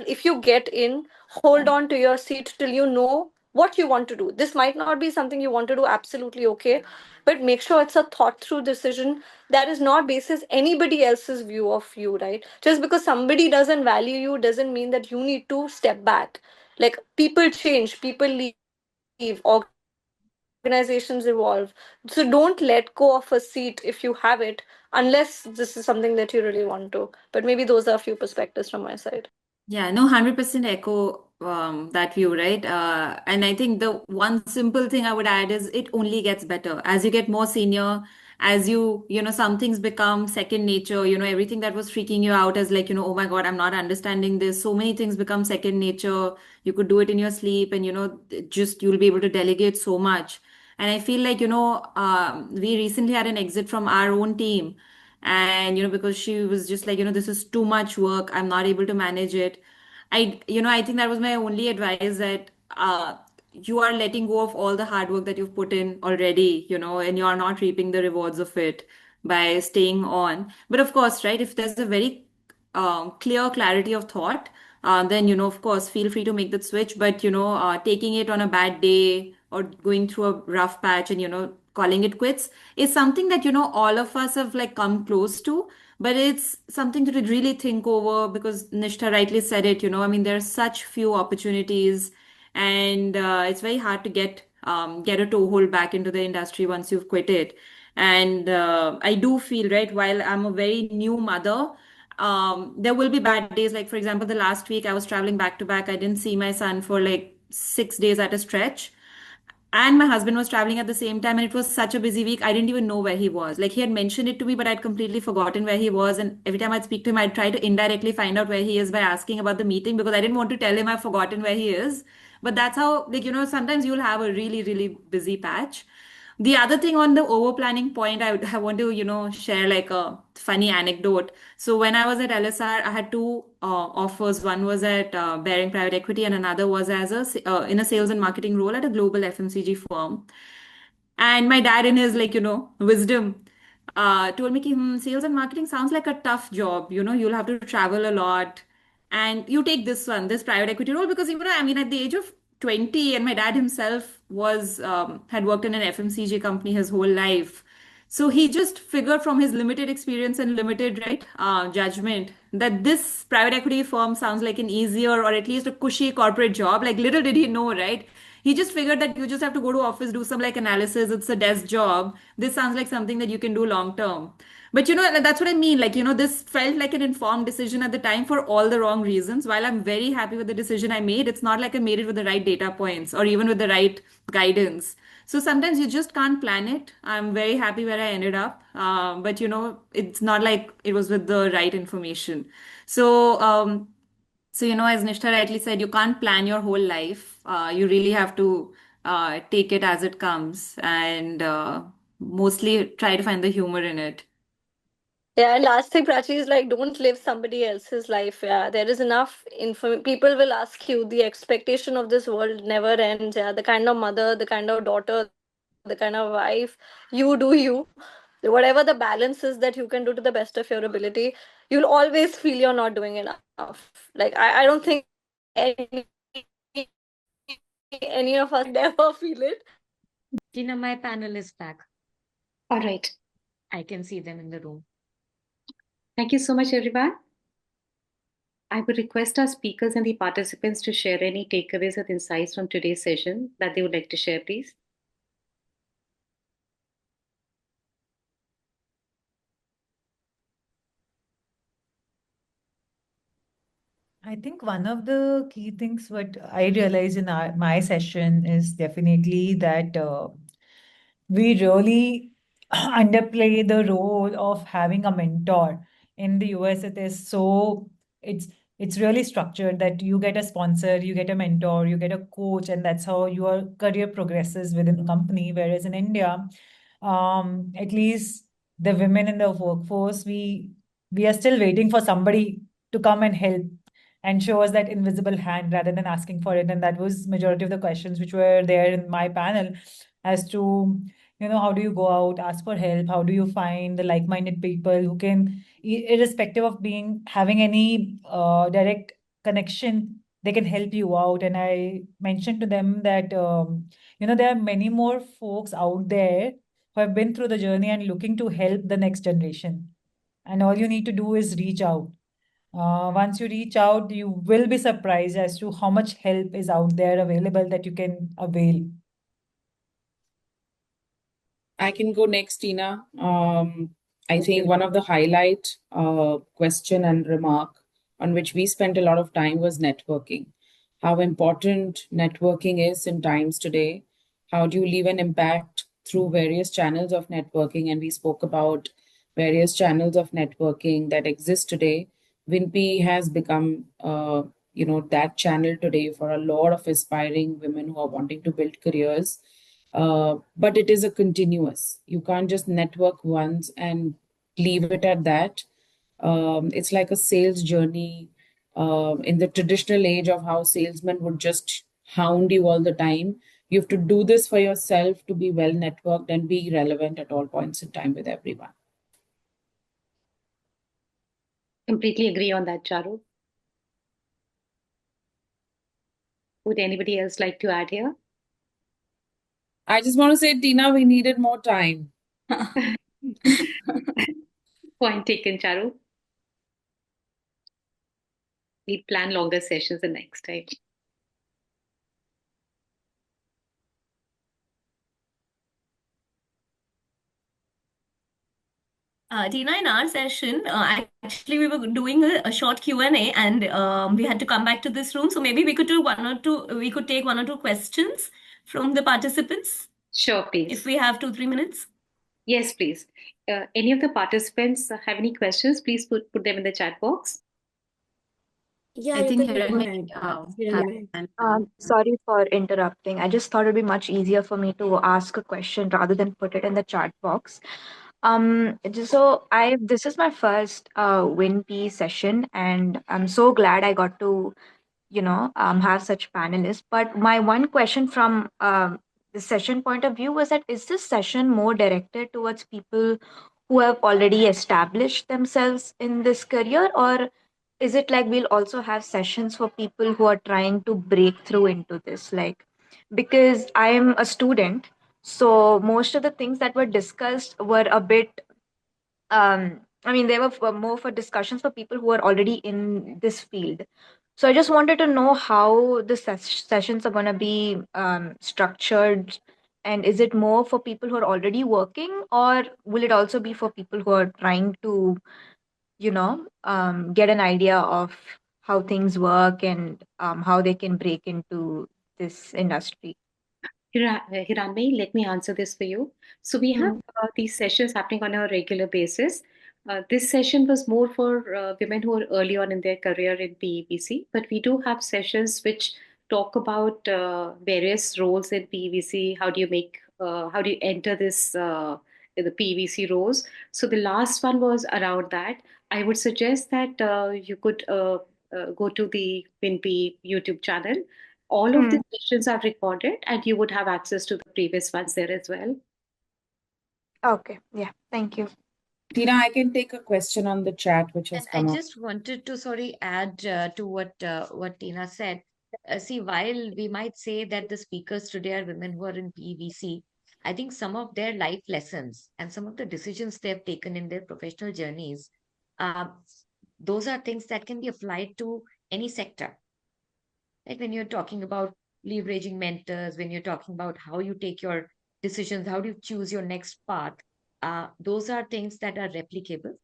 If you get in, hold on to your seat till you know what you want to do. This might not be something you want to do, absolutely okay, but make sure it's a thought through decision that is not basis anybody else's view of you, right? Just because somebody doesn't value you doesn't mean that you need to step back. Like, people change, people leave, organizations evolve. So don't let go of a seat if you have it, unless this is something that you really want to. But maybe those are a few perspectives from my side. Yeah, no, 100% echo that view, right? And I think the one simple thing I would add is it only gets better as you get more senior, as some things become second nature, everything that was freaking you out as like, oh my God, I'm not understanding this. So many things become second nature. You could do it in your sleep and, just you'll be able to delegate so much. And I feel like, we recently had an exit from our own team and because she was just like this is too much work, I'm not able to manage it. I think that was my only advice, that you are letting go of all the hard work that you've put in already, and you're not reaping the rewards of it by staying on. But of course, right, if there's a very clear clarity of thought, then of course feel free to make that switch. But taking it on a bad day or going through a rough patch and calling it quits is something that all of us have like come close to. But it's something to really think over, because Nishtha rightly said it. I mean, there are such few opportunities, and it's very hard to get a toehold back into the industry once you've quit it. And I do feel, right, while I'm a very new mother, there will be bad days. Like, for example, the last week I was traveling back to back. I didn't see my son for like 6 days at a stretch. And my husband was traveling at the same time, and it was such a busy week. I didn't even know where he was. Like, he had mentioned it to me, but I'd completely forgotten where he was. And every time I'd speak to him, I'd try to indirectly find out where he is by asking about the meeting, because I didn't want to tell him I've forgotten where he is. But that's how, like, sometimes you'll have a really, really busy patch. The other thing on the over planning point, I want to, share like a funny anecdote. So when I was at LSR, I had two offers. One was at Bearing Private Equity, and another was as in a sales and marketing role at a global FMCG firm. And my dad, in his like, wisdom, told me, ki, sales and marketing sounds like a tough job. You'll have to travel a lot. And you take this one, this private equity role, because I mean, at the age of 20, and my dad himself was had worked in an FMCG company his whole life. So he just figured from his limited experience and limited, right, judgment, that this private equity firm sounds like an easier or at least a cushy corporate job. Like, little did he know, right? He just figured that you just have to go to office, do some like analysis. It's a desk job. This sounds like something that you can do long term. But that's what I mean. Like, this felt like an informed decision at the time for all the wrong reasons. While I'm very happy with the decision I made, it's not like I made it with the right data points or even with the right guidance. So sometimes you just can't plan it. I'm very happy where I ended up. But it's not like it was with the right information. So, So, as Nishtha rightly said, you can't plan your whole life. You really have to take it as it comes and mostly try to find the humor in it. Yeah, and last thing, Prachi, is like don't live somebody else's life. Yeah, there is enough info. People will ask you. The expectation of this world never ends. Yeah, the kind of mother, the kind of daughter, the kind of wife, you do you. Whatever the balance is that you can do to the best of your ability, you'll always feel you're not doing enough. Like I don't think any of us never feel it. Tina, my panel is back. All right. I can see them in the room. Thank you so much, everyone. I would request our speakers and the participants to share any takeaways or insights from today's session that they would like to share, please. I think one of the key things what I realized in my session is definitely that we really underplay the role of having a mentor. In the US, it's really structured that you get a sponsor, you get a mentor, you get a coach, and that's how your career progresses within the company. Whereas in India, at least the women in the workforce, we are still waiting for somebody to come and help and show us that invisible hand rather than asking for it. And that was majority of the questions which were there in my panel as to, how do you go out, ask for help? How do you find the like-minded people who can, irrespective of having any direct connection, they can help you out. And I mentioned to them that, there are many more folks out there who have been through the journey and looking to help the next generation. And all you need to do is reach out. Once you reach out, you will be surprised as to how much help is out there available that you can avail. I can go next, Tina. I think one of the highlight question and remark on which we spent a lot of time was networking. How important networking is in times today. How do you leave an impact through various channels of networking? And we spoke about various channels of networking that exist today. Winpe has become, that channel today for a lot of aspiring women who are wanting to build careers. But it is a continuous. You can't just network once and leave it at that. It's like a sales journey in the traditional age of how salesmen would just hound you all the time. You have to do this for yourself to be well networked and be relevant at all points in time with everyone. Completely agree on that, Charu. Would anybody else like to add here? I just want to say, Tina, we needed more time. Point taken, Charu. We plan longer sessions the next time. Tina, in our session, actually we were doing a short Q&A, and we had to come back to this room. So maybe we could do we could take one or two questions from the participants. Sure, please. If we have 2-3 minutes. Yes, please. Any of the participants have any questions, please put them in the chat box. Yeah, I think sorry for interrupting. I just thought it'd be much easier for me to ask a question rather than put it in the chat box. This is my first WinP session, and I'm so glad I got to have such panelists. But my one question from the session point of view was that is this session more directed towards people who have already established themselves in this career, or is it like we'll also have sessions for people who are trying to break through into this? Like, because I'm a student, so most of the things that were discussed were a bit I mean, they were more for discussions for people who are already in this field. So I just wanted to know how the sessions are going to be structured, and is it more for people who are already working, or will it also be for people who are trying to, get an idea of how things work and how they can break into this industry? Hiranmay, let me answer this for you. So we have these sessions happening on a regular basis. This session was more for women who are early on in their career in PEVC, but we do have sessions which talk about various roles in PEVC. How do you enter the PEVC roles? So the last one was around that. I would suggest that you could go to the Winpe YouTube channel. All of the sessions are recorded, and you would have access to the previous ones there as well. Okay, yeah, thank you. Tina, I can take a question on the chat which has And I come up. just wanted to add to what Tina said. See, while we might say that the speakers today are women who are in PVC, I think some of their life lessons and some of the decisions they have taken in their professional journeys, uh, those are things that can be applied to any sector. Like when you're talking about leveraging mentors, when you're talking about how you take your decisions, how do you choose your next path, those are things that are replicable.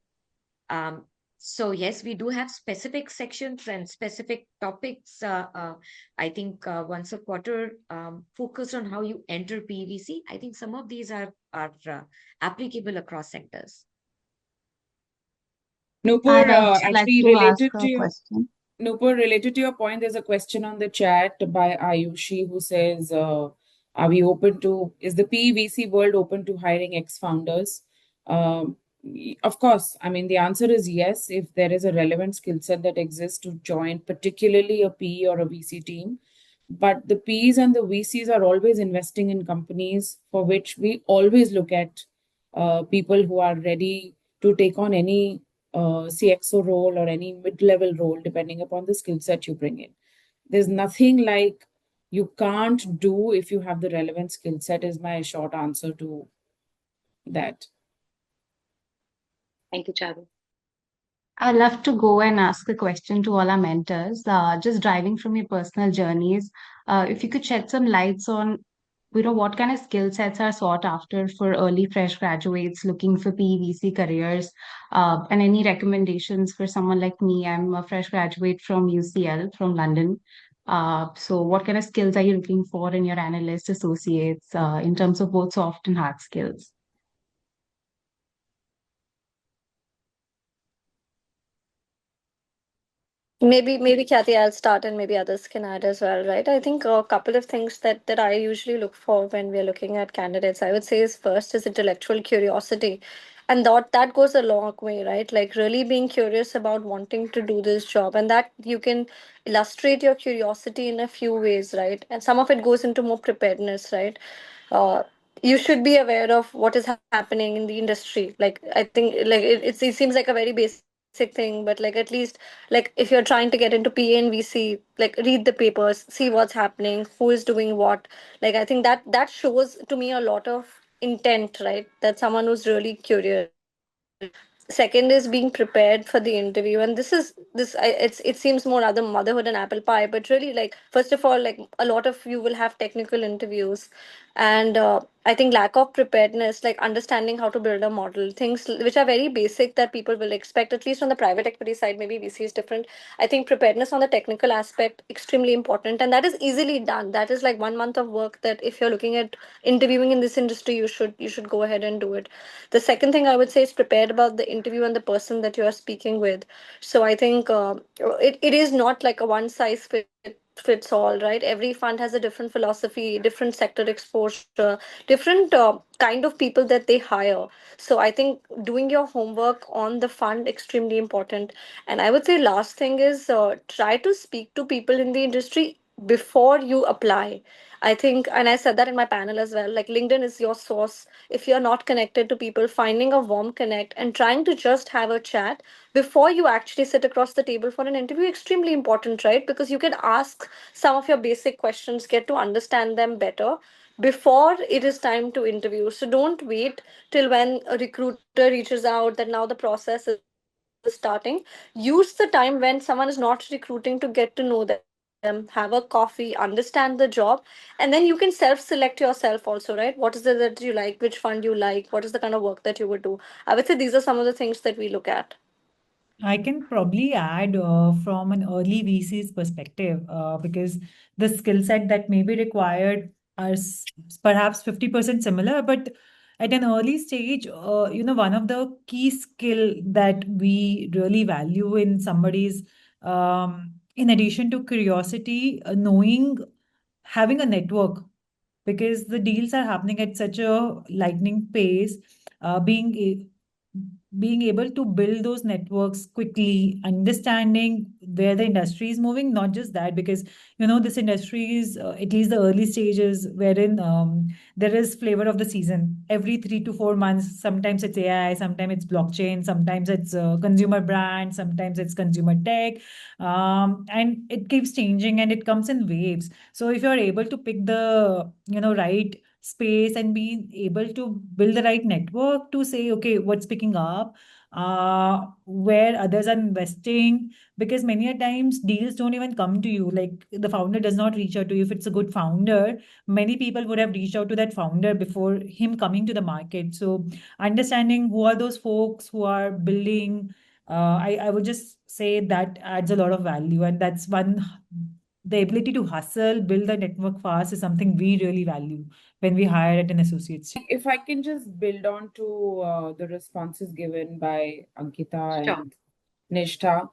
So yes, we do have specific sections and specific topics. I think once a quarter, focused on how you enter PVC. I think some of these are applicable across sectors. Nupur, I'd also like actually to ask related a to your question. Nupur, related to your point, there's a question on the chat by Ayushi who says, "Are we open to? Is the PVC world open to hiring ex-founders?" Of course. I mean, the answer is yes. If there is a relevant skill set that exists to join, particularly a PE or a VC team, but the Ps and the VCs are always investing in companies for which we always look at people who are ready to take on any CXO role or any mid-level role, depending upon the skill set you bring in. There's nothing like you can't do if you have the relevant skill set, is my short answer to that. Thank you, Charu. I'd love to go and ask a question to all our mentors. Just driving from your personal journeys, if you could shed some lights on, what kind of skill sets are sought after for early fresh graduates looking for PVC careers, and any recommendations for someone like me. I'm a fresh graduate from UCL from London. So what kind of skills are you looking for in your analyst associates, in terms of both soft and hard skills? Maybe Kathy, I'll start and maybe others can add as well, right? I think a couple of things that I usually look for when we're looking at candidates, I would say is first is intellectual curiosity. And that goes a long way, right? Like really being curious about wanting to do this job. And that you can illustrate your curiosity in a few ways, right? And some of it goes into more preparedness, right? uh, you should be aware of what is happening in the industry. Like I think like it seems like a very basic thing, but like at least like if you're trying to get into PA and VC, like read the papers, see what's happening, who is doing what. Like I think that shows to me a lot of intent, right? That someone who's really curious. Second is being prepared for the interview, and it seems more other motherhood and apple pie, but really, like, first of all, like a lot of you will have technical interviews. And I think lack of preparedness, like understanding how to build a model, things which are very basic that people will expect, at least on the private equity side. Maybe VC is different. I think preparedness on the technical aspect extremely important, and that is easily done. That is like 1 month of work that if you're looking at interviewing in this industry, you should go ahead and do it. The second thing I would say is prepared about the interview and the person that you are speaking with. So I think it is not like a one size fits all, right? Every fund has a different philosophy, different sector exposure, different kind of people that they hire. So I think doing your homework on the fund extremely important. And I would say last thing is try to speak to people in the industry before you apply. I think, and I said that in my panel as well, like LinkedIn is your source. If you're not connected to people, finding a warm connect and trying to just have a chat before you actually sit across the table for an interview, extremely important, right? Because you can ask some of your basic questions, get to understand them better before it is time to interview. So don't wait till when a recruiter reaches out that now the process is starting. Use the time when someone is not recruiting to get to know them, have a coffee, understand the job, and then you can self-select yourself also, right? What is it that you like, which fund you like, what is the kind of work that you would do. I would say these are some of the things that we look at. I can probably add from an early VC's perspective, because the skill set that may be required are perhaps 50% similar, but at an early stage, one of the key skill that we really value in somebody's, in addition to curiosity, having a network, because the deals are happening at such a lightning pace. uh, being a, being able to build those networks quickly, understanding where the industry is moving, not just that, because this industry is, at least the early stages, wherein there is flavor of the season every 3 to 4 months. Sometimes it's AI, sometimes it's blockchain, sometimes it's consumer brand, sometimes it's consumer tech, and it keeps changing and it comes in waves. So if you're able to pick the right space and be able to build the right network to say, okay, what's picking up, where others are investing, because many a times deals don't even come to you. Like, the founder does not reach out to you. If it's a good founder, many people would have reached out to that founder before him coming to the market. So understanding who are those folks who are building, I would just say that adds a lot of value. And that's one, the ability to hustle, build the network fast, is something we really value when we hire at an associate's. If I can just build on to the responses given by Ankita Sure. and Nishtha.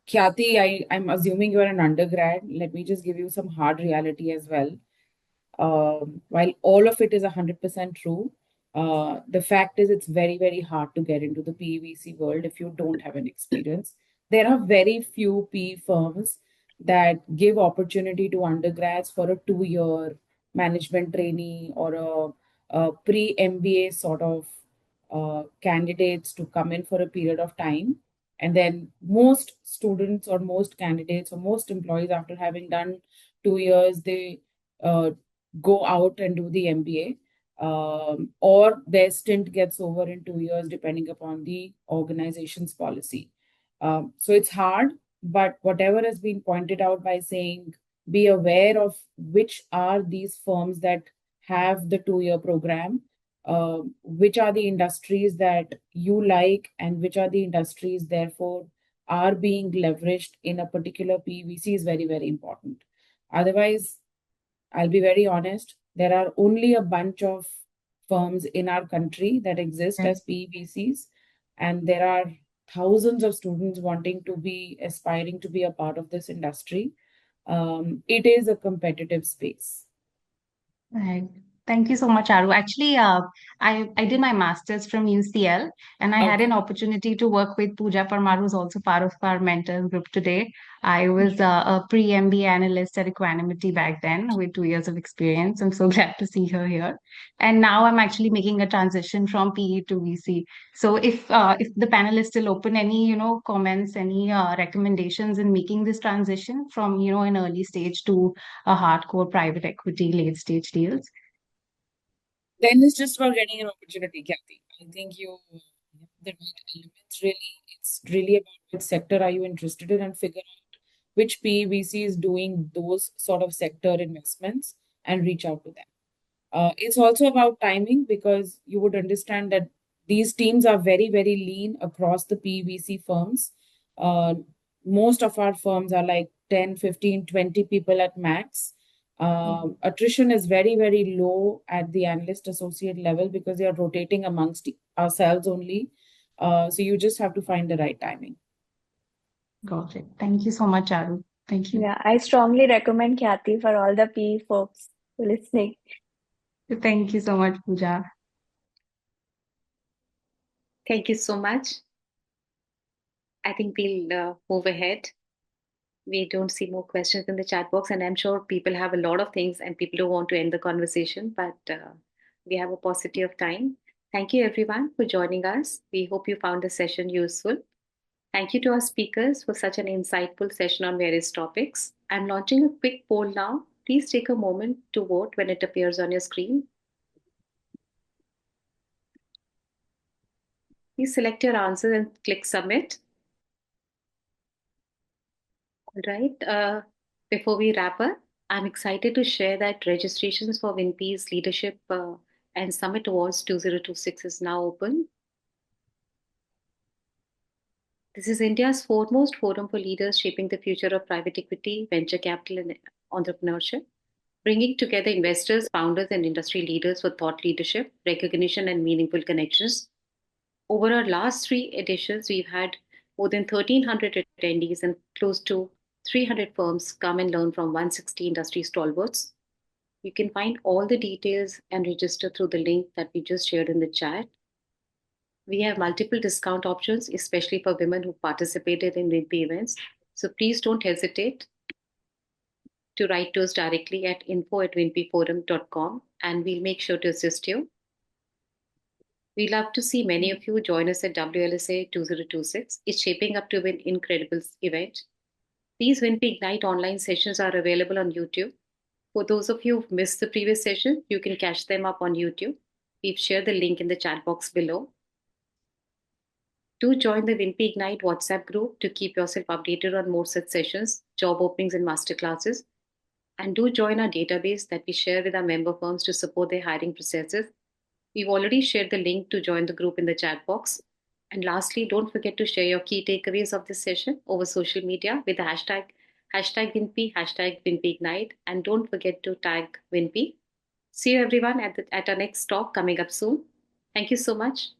Khyati, I'm assuming you're an undergrad. Let me just give you some hard reality as well. While all of it is 100% true, the fact is it's very, very hard to get into the PEVC world if you don't have an experience. There are very few PE firms that give opportunity to undergrads for a 2-year management trainee or a pre-MBA sort of candidates to come in for a period of time. And then most students or most candidates or most employees, after having done 2 years, they uh, go out and do the MBA, or their stint gets over in 2 years, depending upon the organization's policy. So it's hard, but whatever has been pointed out by saying, be aware of which are these firms that have the 2-year program, which are the industries that you like, and which are the industries, therefore, are being leveraged in a particular PVC is very, very important. Otherwise, I'll be very honest, there are only a bunch of firms in our country that exist as PVCs, and there are thousands of students wanting to be aspiring to be a part of this industry. It is a competitive space. Right. Thank you so much, Aru. Actually, I did my master's from UCL, and I had an opportunity to work with Pooja Parmar, who's also part of our mentors group today. I was a pre-MBA analyst at Equanimity back then with 2 years of experience. I'm so glad to see her here. And now I'm actually making a transition from PE to VC. So if the panel is still open, any comments, any recommendations in making this transition from an early stage to a hardcore private equity late stage deals? Then it's just about getting an opportunity, Kathy. I think you have the right elements really. It's really about which sector are you interested in, and figure out which PVC is doing those sort of sector investments and reach out to them. It's also about timing, because you would understand that these teams are very, very lean across the PVC firms. Most of our firms are like 10, 15, 20 people at max. Attrition is very, very low at the analyst associate level because they are rotating amongst ourselves only. So you just have to find the right timing. Got it. Thank you so much, Aru. Thank you. Yeah, I strongly recommend Khyati for all the PE folks listening. Thank you so much, Pooja. Thank you so much. I think we'll move ahead. We don't see more questions in the chat box, and I'm sure people have a lot of things and people don't want to end the conversation, but we have a paucity of time. Thank you, everyone, for joining us. We hope you found the session useful. Thank you to our speakers for such an insightful session on various topics. I'm launching a quick poll now. Please take a moment to vote when it appears on your screen. Please select your answer and click submit. All right. Before we wrap up, I'm excited to share that registrations for Winpe's Leadership and Summit Awards 2026 is now open. This is India's foremost forum for leaders shaping the future of private equity, venture capital, and entrepreneurship. bringing together investors, founders, and industry leaders for thought leadership, recognition, and meaningful connections. Over our last three editions, we've had more than 1,300 attendees and close to 300 firms come and learn from 160 industry stalwarts. You can find all the details and register through the link that we just shared in the chat. We have multiple discount options, especially for women who participated in Winpe events. So please don't hesitate to write to us directly at info@winpeforum.com and we'll make sure to assist you. We'd love to see many of you join us at WLSA 2026. It's shaping up to be an incredible event. These Winpe Ignite online sessions are available on YouTube. For those of you who've missed the previous session, you can catch them up on YouTube. We've shared the link in the chat box below. Do join the Winpe Ignite WhatsApp group to keep yourself updated on more such sessions, job openings, and masterclasses. And do join our database that we share with our member firms to support their hiring processes. We've already shared the link to join the group in the chat box. And lastly, don't forget to share your key takeaways of this session over social media with the hashtag Winpe, hashtag Winpe Ignite, and don't forget to tag Winpe. See you everyone at our next talk coming up soon. Thank you so much.